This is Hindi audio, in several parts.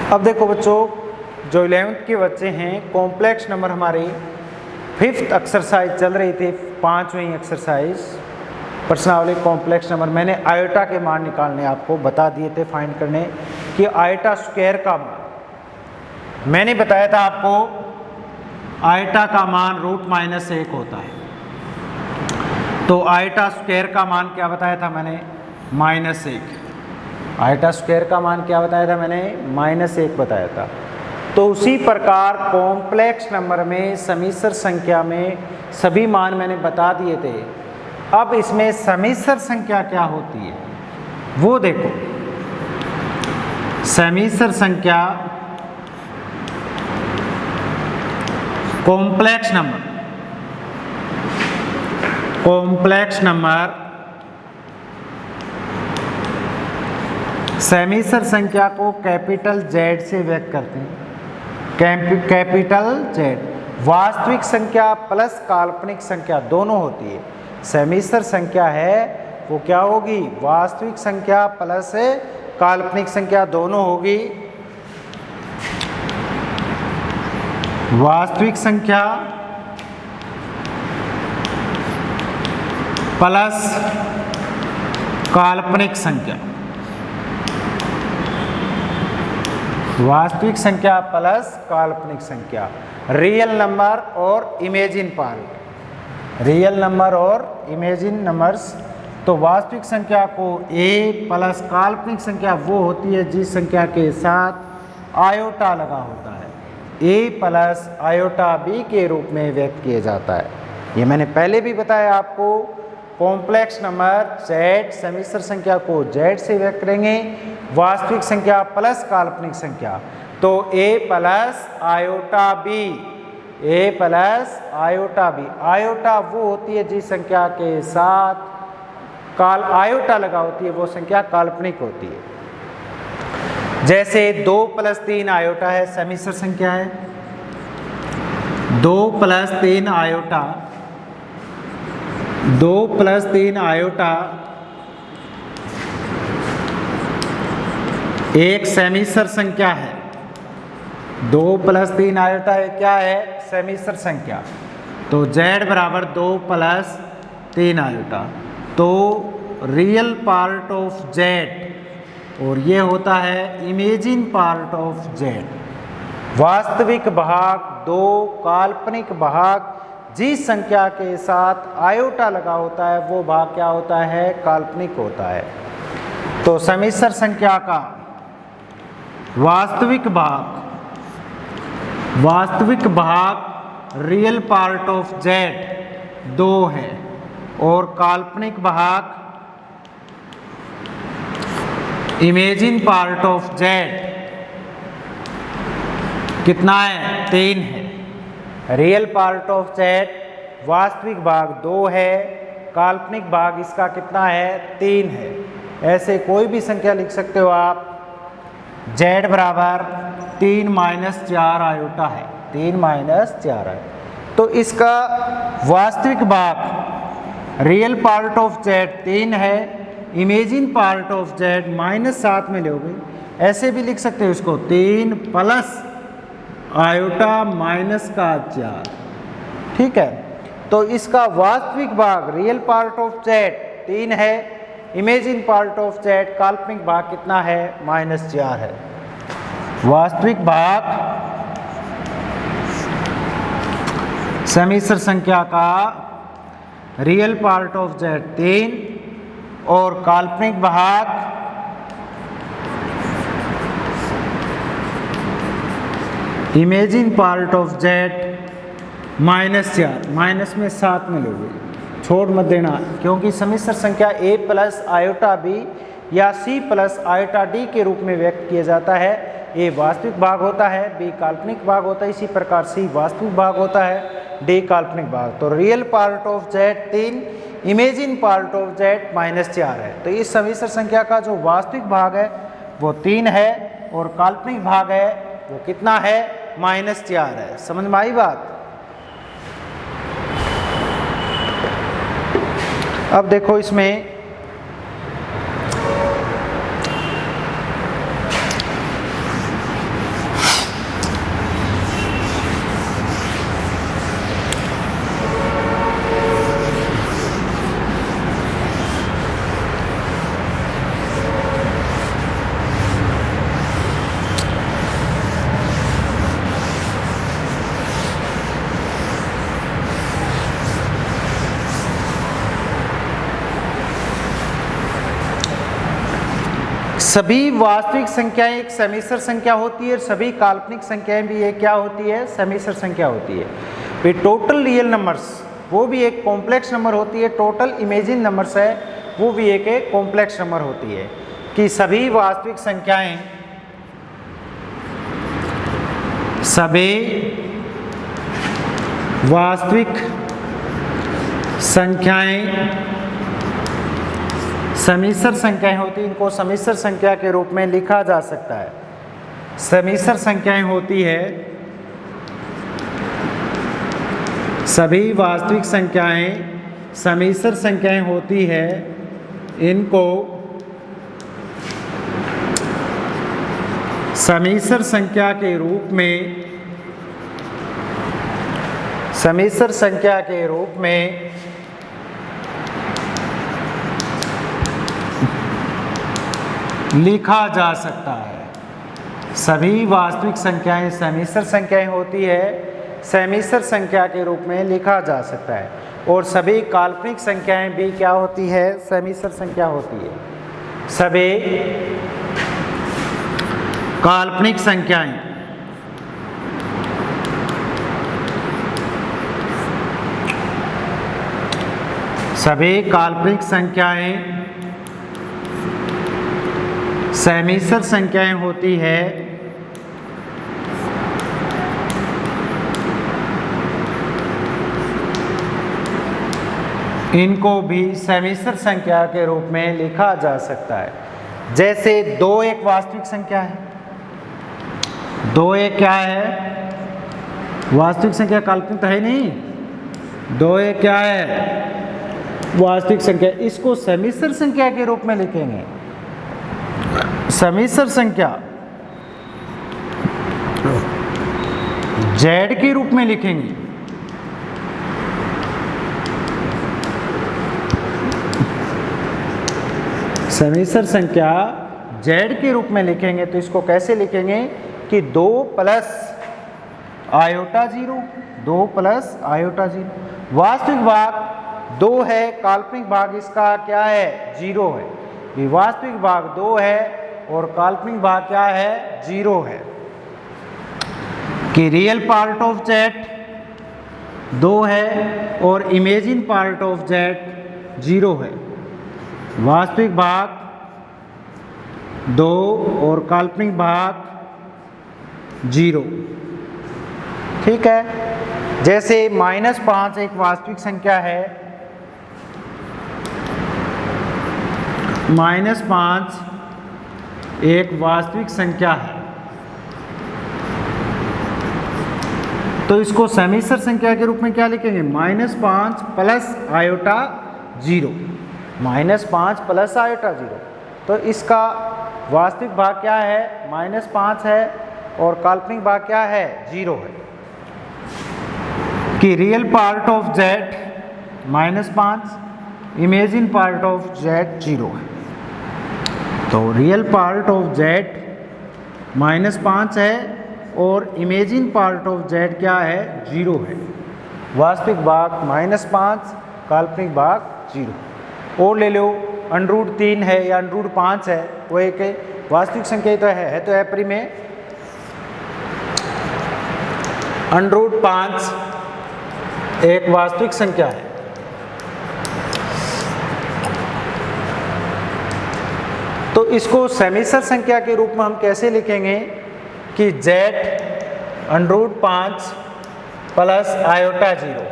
अब देखो बच्चों, जो 11th के बच्चे हैं, कॉम्प्लेक्स नंबर हमारी 5th एक्सरसाइज चल रही थी, 5वीं एक्सरसाइज प्रश्नावली कॉम्प्लेक्स नंबर। मैंने आयोटा के मान निकालने आपको बता दिए थे, फाइंड करने कि आयोटा स्क्वायर का मान मैंने बताया था आपको, आयोटा का मान √-1 होता है। तो आयोटा स्क्वायर का मान क्या बताया था मैंने? -1। आयोटा स्क्वायर का मान क्या बताया था मैंने? -1 बताया था। तो उसी प्रकार कॉम्प्लेक्स नंबर में समिश्र संख्या में सभी मान मैंने बता दिए थे। अब इसमें समिश्र संख्या क्या होती है वो देखो। समिश्र संख्या कॉम्प्लेक्स नंबर, कॉम्प्लेक्स नंबर समिश्र संख्या को कैपिटल Z से व्यक्त करते हैं। कैपिटल Z वास्तविक संख्या प्लस काल्पनिक संख्या दोनों होती है। समिश्र संख्या है वो क्या होगी? वास्तविक संख्या प्लस काल्पनिक संख्या दोनों होगी। वास्तविक संख्या प्लस काल्पनिक संख्या, वास्तविक संख्या प्लस काल्पनिक संख्या, रियल नंबर और इमेजिन पार्ट, रियल नंबर और इमेजिन नंबर्स। तो वास्तविक संख्या को A प्लस काल्पनिक संख्या वो होती है जिस संख्या के साथ आयोटा लगा होता है। A प्लस आयोटा B के रूप में व्यक्त किया जाता है। ये मैंने पहले भी बताया आपको। कॉम्प्लेक्स नंबर Z समिश्र संख्या को Z से व्यक्त करेंगे, वास्तविक संख्या प्लस काल्पनिक संख्या। तो A plus iota B, A plus iota B। Iota वो होती है जिस संख्या के साथ आयोटा लगा होती है, वो संख्या काल्पनिक होती है। जैसे 2 + 3 आयोटा है, समिश्र संख्या है। 2 + 3 आयोटा, 2 + 3 आयोटा एक समिश्र संख्या है। 2 + 3 आयोटा है क्या है? समिश्र संख्या। तो Z बराबर 2 + 3 आयोटा। तो रियल पार्ट ऑफ Z और ये होता है इमेजिन पार्ट ऑफ Z। वास्तविक भाग 2, काल्पनिक भाग जिस संख्या के साथ आयोटा लगा होता है वो भाग क्या होता है? काल्पनिक होता है। तो समिश्र संख्या का वास्तविक भाग रियल पार्ट ऑफ Z 2 है और काल्पनिक भाग इमेजिन पार्ट ऑफ Z कितना है? 3 है। रियल पार्ट ऑफ Z वास्तविक भाग 2 है, काल्पनिक भाग इसका कितना है? 3 है। ऐसे कोई भी संख्या लिख सकते हो आप। Z बराबर 3 - 4 आयोटा है, 3 - 4 है। तो इसका वास्तविक भाग रियल पार्ट ऑफ Z 3 है, इमेजिन पार्ट ऑफ Z -7 में लोगे। ऐसे भी लिख सकते हो इसको 3 प्लस आयोटा -4। ठीक है। तो इसका वास्तविक भाग रियल पार्ट ऑफ Z 3 है, इमेजिन पार्ट ऑफ Z काल्पनिक भाग कितना है? -4 है। वास्तविक भाग समिश्र संख्या का रियल पार्ट ऑफ Z 3 और काल्पनिक भाग imagine part of Z -4। Minus में 7 में लोगे, छोड़ मत देना, क्योंकि समिश्र संख्या A प्लस आयोटा B या C प्लस आयोटा D के रूप में व्यक्त किया जाता है। A वास्तविक भाग होता है, B काल्पनिक भाग होता है, इसी प्रकार C वास्तविक भाग होता है, D काल्पनिक भाग। तो real part of Z 3, imagine part of Z -4 है। तो इस समिश्र संख्या का जो वास्तविक भाग है वो 3 है और काल्पनिक भाग है वो कितना है? -4 है। समझ में आई बात? अब देखो इसमें सभी वास्तविक संख्याएं एक समिश्र संख्या होती है, सभी काल्पनिक संख्याएं भी एक क्या होती है, समिश्र संख्या होती है। फिर टोटल रियल नंबर्स वो भी एक कॉम्प्लेक्स नंबर होती है, टोटल इमेजिन नंबर्स है वो भी एक कॉम्प्लेक्स नंबर होती है। कि सभी वास्तविक संख्याएं, सभी वास्तविक संख्याएं समिश्र संख्याएं होती हैं, इनको समिश्र संख्या के रूप में लिखा जा सकता है। समिश्र संख्याएं होती है, सभी वास्तविक संख्याएं समिश्र संख्याएं होती है, इनको समिश्र संख्या के रूप में, समिश्र संख्या के रूप में लिखा जा सकता है। सभी वास्तविक संख्याएं समिश्र संख्याएं होती है, समिश्र संख्या के रूप में लिखा जा सकता है। और सभी काल्पनिक संख्याएं भी क्या होती है, समिश्र संख्या होती है। सभी काल्पनिक संख्याएं सभी काल्पनिक संख्याएं समिश्र संख्याएं होती है, इनको भी समिश्र संख्या के रूप में लिखा जा सकता है। जैसे 2 एक वास्तविक संख्या है, 2 एक क्या है, वास्तविक संख्या, काल्पनिक तो है नहीं। 2 एक क्या है, वास्तविक संख्या, इसको समिश्र संख्या के रूप में लिखेंगे। समिश्र संख्या Z के रूप में लिखेंगे। समिश्र संख्या Z के रूप में लिखेंगे तो इसको कैसे लिखेंगे कि 2 प्लस आयोटा 0, 2 प्लस आयोटा 0। वास्तविक भाग 2 है, काल्पनिक भाग इसका क्या है, 0 है। ये वास्तविक भाग 2 है और काल्पनिक भाग क्या है, 0 है। कि रियल पार्ट ऑफ Z 2 है और इमेजिन पार्ट ऑफ Z 0 है। वास्तविक भाग 2 और काल्पनिक भाग 0। ठीक है। जैसे -5 एक वास्तविक संख्या है, -5 एक वास्तविक संख्या है, तो इसको समिश्र संख्या के रूप में क्या लिखेंगे, -5 प्लस आयोटा 0, -5 प्लस आयोटा 0। तो इसका वास्तविक भाग क्या है, -5 है और काल्पनिक भाग क्या है, 0 है। कि real part of Z -5, imagine part of Z 0 है। तो रियल पार्ट ऑफ Z -5 है और इमेजिन पार्ट ऑफ Z क्या है, 0 है। वास्तविक भाग -5, काल्पनिक भाग 0। और ले लो √3 है या √5 है, वो एक वास्तविक संख्या ही तो है तो एपरी में √5 एक वास्तविक संख्या है। तो इसको समिश्र संख्या के रूप में हम कैसे लिखेंगे कि Z √5 प्लस आयोटा 0।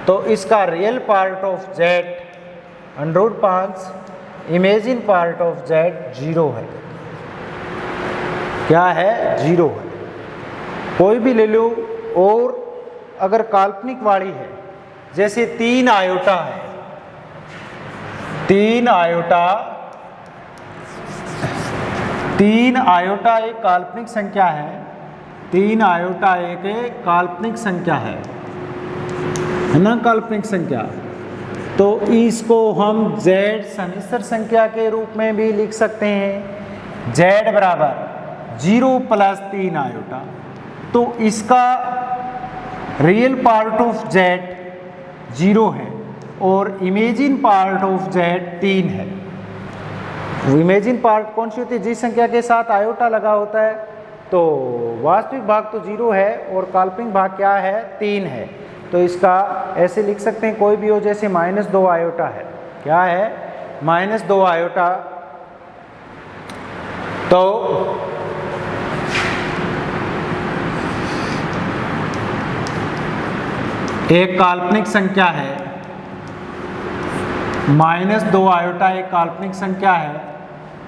तो इसका real part of Z √5, imagine part of Z 0 है। क्या है, 0 है। कोई भी ले लो। और अगर काल्पनिक वाली है, जैसे 3 आयोटा है, 3 आयोटा एक काल्पनिक संख्या है, 3 आयोटा एक काल्पनिक संख्या है ना, काल्पनिक संख्या। तो इसको हम Z समिश्र संख्या के रूप में भी लिख सकते हैं। Z बराबर 0 प्लस 3 आयोटा। तो इसका रियल पार्ट ऑफ Z 0 है और इमेजिन पार्ट ऑफ Z 3 है। इमेजिन पार्ट कौन सी होती है? जिस संख्या के साथ आयोटा लगा होता है। तो वास्तविक भाग तो 0 है और काल्पनिक भाग क्या है? 3 है। तो इसका ऐसे लिख सकते हैं, कोई भी हो, जैसे -2 आयोटा है। क्या है? -2 आयोटा। तो एक काल्पनिक संख्या है, -2 आयोटा एक काल्पनिक संख्या है।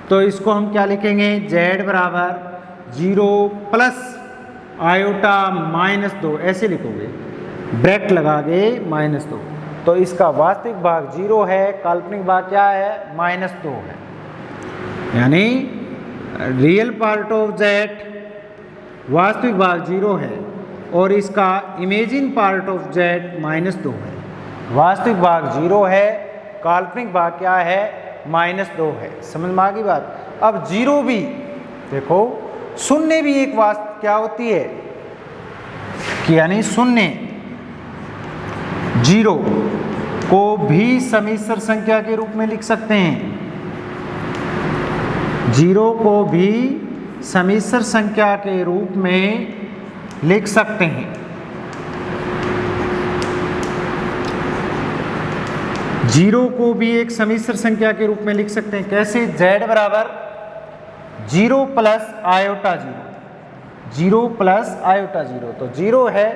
तो इसको हम क्या लिखेंगे? z बराबर 0 प्लस आयोटा -2, ऐसे लिखोगे, ब्रैकेट लगा के -2। तो इसका वास्तविक भाग 0 है, काल्पनिक भाग क्या है? -2 है। यानी रियल पार्ट ऑफ z वास्तविक भाग 0 है और इसका इमेजिन पार्ट ऑफ z -2 है। वास्तविक भाग 0 है, काल्पनिक भाग क्या है? -2 है। समझ में आ गई बात? अब 0 भी देखो, शून्य भी एक क्या होती है कि यानी शून्य 0 को भी समिश्र संख्या के रूप में लिख सकते हैं। 0 को भी समिश्र संख्या के रूप में लिख सकते हैं। जीरो को भी एक समिश्र संख्या के रूप में लिख सकते हैं। कैसे? z बराबर 0 प्लस आयोटा 0, 0 प्लस आयोटा 0। तो 0 है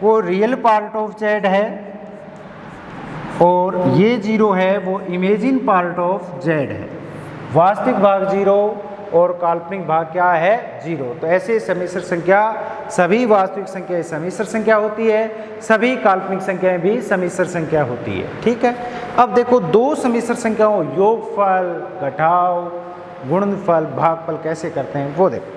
वो रियल पार्ट ऑफ z है और ये 0 है वो इमेजिन पार्ट ऑफ z है। वास्तविक भाग 0 और काल्पनिक भाग क्या है? 0। तो ऐसे समिश्र संख्या, सभी वास्तविक संख्याएं समिश्र संख्या होती है, सभी काल्पनिक संख्याएं भी समिश्र संख्या होती है। ठीक है। अब देखो, दो समिश्र संख्याओं योगफल, घटाव, गुणनफल, भागफल कैसे करते हैं वो देखो।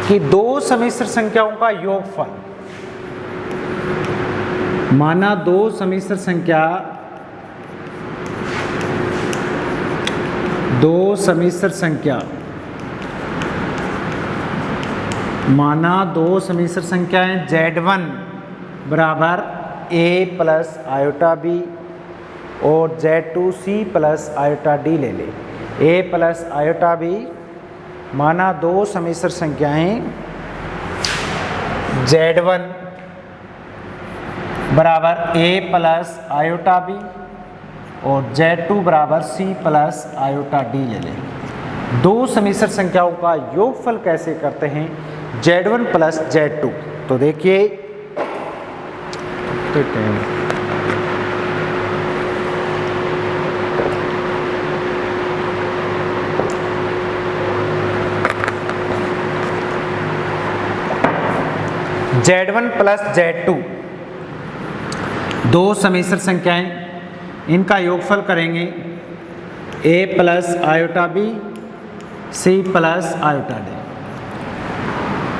कि दो समिश्र संख्याओं का योगफल, माना दो समिश्र संख्या, माना दो समिश्र संख्याएं z1 बराबर a प्लस आयोटा b और z2 c plus iota d ले ले। a प्लस आयोटा b माना दो समिश्र संख्याएं z1 बराबर a प्लस आयोटा b और z2 बराबर c प्लस आयोटा d ले लें। दो समिश्र संख्याओं का योगफल कैसे करते हैं? z1 plus z2। तो देखिए, z1 प्लस z2 दो समिश्र संख्याएं, इनका योगफल करेंगे a plus iota b c plus iota d।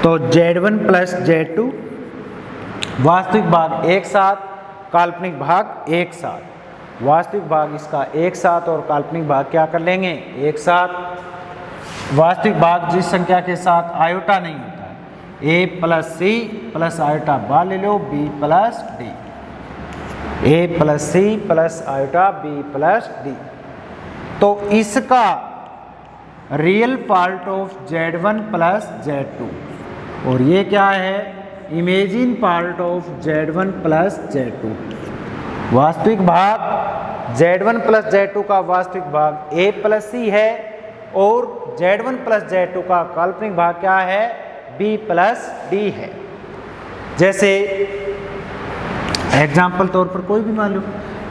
तो z1 प्लस z2 वास्तविक भाग एक साथ, काल्पनिक भाग एक साथ। वास्तविक भाग इसका एक साथ और काल्पनिक भाग क्या कर लेंगे? एक साथ। वास्तविक भाग जिस संख्या के साथ आयोटा नहीं होता है, a plus C plus iota बा ले लो, b plus D, a plus C plus iota b plus D. तो इसका real part of z1 plus z2 और ये क्या है? Imagine part of z1 plus z2। वास्तविक भाग z1 प्लस z2 का वास्तविक भाग a प्लस सी है और z1 प्लस z2 का काल्पनिक भाग क्या है? b प्लस डी है। जैसे एग्जाम्पल तौर पर कोई भी मान लो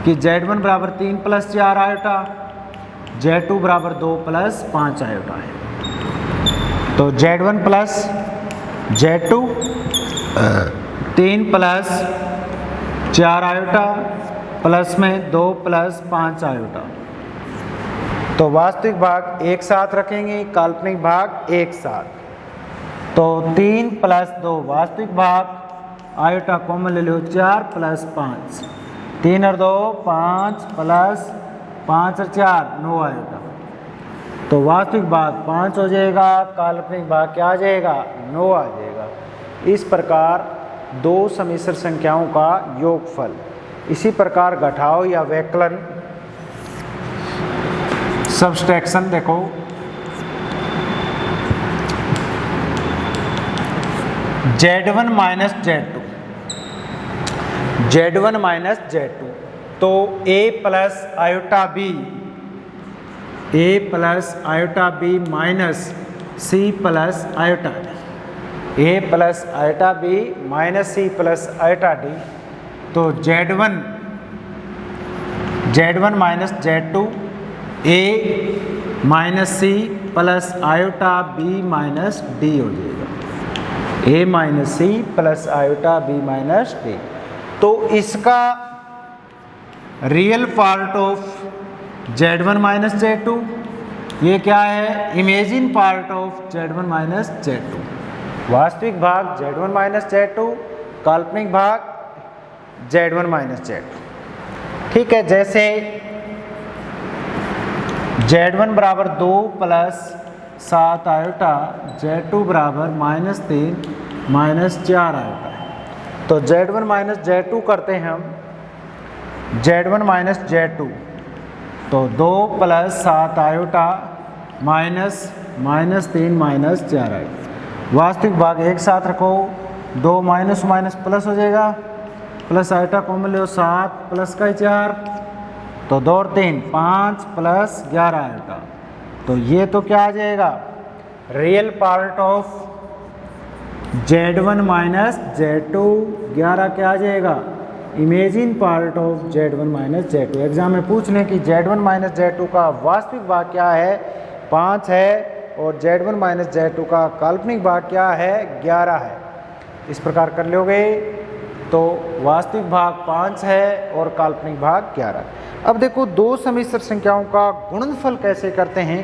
कि Z1 बराबर 3 प्लस 4 आयोटा, Z2 बराबर 2 प्लस 5 आयोटा है। तो Z1 plus Z2 3 plus 4 iota plus में 2 प्लस 5 आयोटा। तो वास्तविक भाग एक साथ रखेंगे, काल्पनिक भाग एक साथ। तो 3 प्लस 2 वास्तविक भाग, आयोटा कॉमन ले लो, 4 प्लस 5, 3 और 2 5 प्लस 5 और 4 9 आयोटा। तो वास्तविक भाग 5 हो जाएगा, काल्पनिक भाग क्या आ जाएगा 9 आ जाएगा। इस प्रकार दो समिश्र संख्याओं का योगफल। इसी प्रकार घटाव या वैकलन सब्सट्रैक्शन देखो, Z1 minus Z2, Z1 minus Z2, तो A plus iota B, A plus iota B minus C plus iota D, A plus iota B minus C plus iota D। तो Z1 minus Z2 A minus C plus iota B minus D हो जाएगा, A minus C plus iota B minus D। तो इसका real part of Z1 minus Z2 ये क्या है, imagine part of Z1 minus Z2। वास्तविक भाग Z1 माइनस Z2, काल्पनिक भाग Z1 माइनस Z2। ठीक है, जैसे Z1 बराबर 2 प्लस 7 आयोटा, Z2 बराबर माइनस 3 माइनस 4 आयोटा है। तो Z1 माइनस Z2 करते हैं हम, Z1 माइनस Z2, तो 2 plus 7 iota minus 3 minus 4 iota. वास्तविक भाग एक साथ रखो, 2 माइनस माइनस प्लस हो जाएगा, प्लस आयोटा कॉमन लो, 7 प्लस का 4, तो 2 और 3 5 प्लस 11 आयोटा। तो ये तो क्या आ जाएगा, real part of Z1 minus Z2, 11 क्या आ जाएगा, imagine part of Z1 minus Z2। Exam में पूछ लें कि Z1 माइनस Z2 का वास्तविक भाग क्या है, 5 है, और Z1 माइनस Z2 का काल्पनिक भाग क्या है, 11 है। इस प्रकार कर लोगे तो वास्तविक भाग 5 है और काल्पनिक भाग 11। अब देखो दो समिश्र संख्याओं का गुणनफल कैसे करते हैं।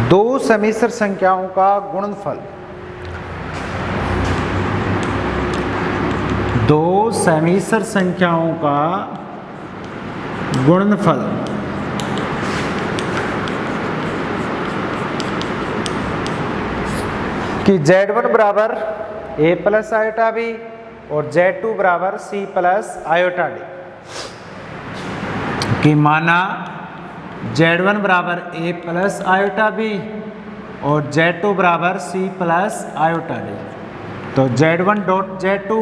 दो समिश्र संख्याओं का गुणनफल, दो समिश्र संख्याओं का गुणनफल कि Z1 बराबर A प्लस आयोटा B और Z2 बराबर C प्लस आयोटा D, कि माना Z1 बराबर A प्लस आयोटा B और Z2 बराबर C प्लस आयोटा D। तो Z1 डॉट Z2